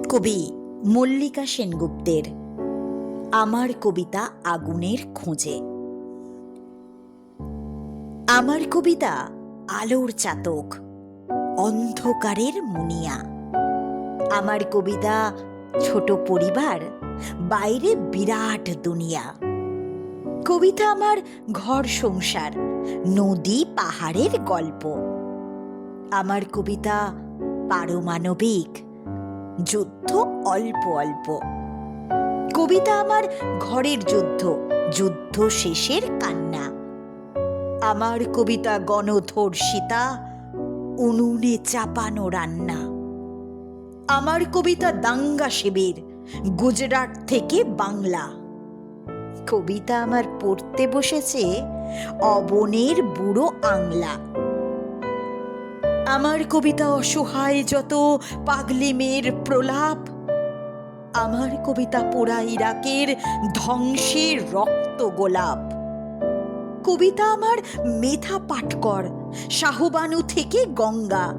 কবি মল্লিকা সেনগুপ্তের আমার কবিতা আগুনের খোঁজে। আমার কবিতা আলোর চাতক, অন্ধকারের মুনিয়া। আমার কবিতা ছোট পরিবার, বাইরে বিরাট দুনিয়া। কবিতা আমার ঘর সংসার, নদী পাহাড়ের গল্প। আমার কবিতা পারমাণবিক, যুদ্ধ অল্প অল্প। কবিতা আমার ঘরের যুদ্ধ, যুদ্ধ শেষের কান্না। আমার কবিতা গণধর্ষিতা, উনুনে চাপানো রান্না। আমার কবিতা দাঙ্গা শিবির, গুজরাট থেকে বাংলা। কবিতা আমার পড়তে বসেছে অবনের বুড়ো আংলা। আমার কবিতা অসহায় যত পাগলি মেয়ের প্রলাপ। আমার কবিতা পোড়া ইরাকের ধ্বংসের রক্ত গোলাপ। কবিতা আমার মেধা পাটকর, শাহবানু থেকে গঙ্গা।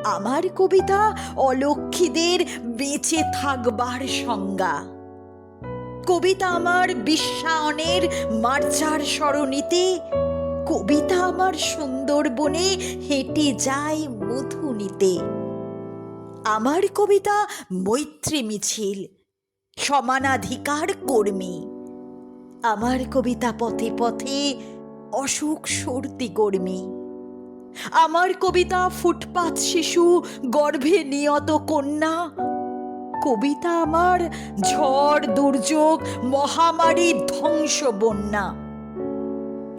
আমার কবিতা অলক্ষীদের বেঁচে থাকবার সংজ্ঞা। কবিতা আমার বিশ্বায়নের মার্জার সরণিতে। কবিতা আমার সুন্দরবনে হেঁটে যায় মধু নিতে। আমার কবিতা মৈত্রী মিছিল, সমানাধিকার কর্মী। আমার কবিতা পথে পথে অসুখ সর্দি কর্মী। আমার কবিতা ফুটপাত শিশু, গর্ভে নিয়ত কন্যা। কবিতা আমার ঝড় দুর্যোগ, মহামারী ধ্বংস বন্যা।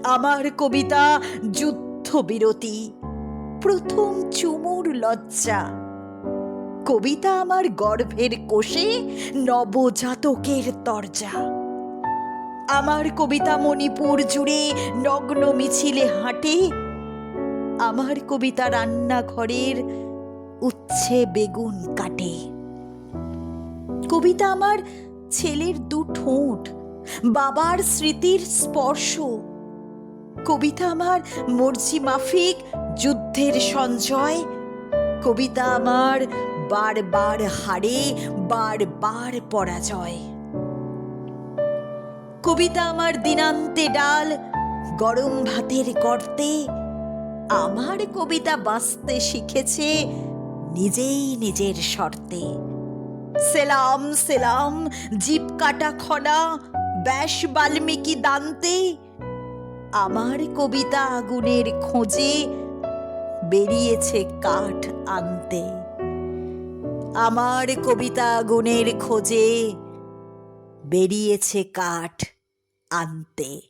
আমার কবিতা যুদ্ধবিরতি, প্রথম চুমুর লজ্জা। কবিতা আমার গর্ভের কোষে নবজাতকের তরজা। আমার কবিতা মণিপুর জুড়ে নগ্ন মিছিলে হাঁটে। আমার কবিতা রান্নাঘরের উচ্ছে বেগুন কাটে। কবিতা আমার ছেলের দু ঠোঁট, বাবার স্মৃতির স্পর্শ। কবিতা আমার মর্জি মাফিক যুদ্ধের সঞ্জয়। কবিতা আমার বারবার হারে, বারবার পরাজয়। কবিতা আমার দিনান্তে ডাল, গরম ভাতের গর্তে। আমার কবিতা বাঁচতে শিখেছে নিজেই নিজের শর্তে। সেলাম সেলাম জিভ কাটা খনা, ব্যাস বাল্মীকি দান্তে। আমার কবিতা আগুনের খোঁজে বেরিয়েছে কাঠ আনতে। আমার কবিতা আগুনের খোঁজে বেরিয়েছে কাঠ আনতে।